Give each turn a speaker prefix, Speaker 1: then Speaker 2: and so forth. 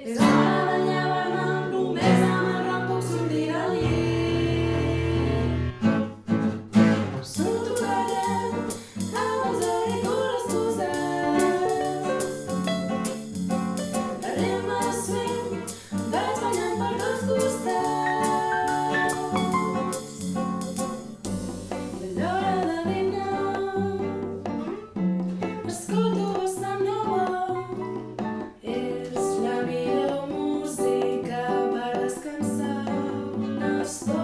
Speaker 1: És hora de llevar-me només amb el ram puc sortir del llit. Surto ballant amb els auriculars posats. El ritme swing vaig ballant per tots costats. I a l'hora de dinar escolto bossa nova. És la millor música per descansar una estona.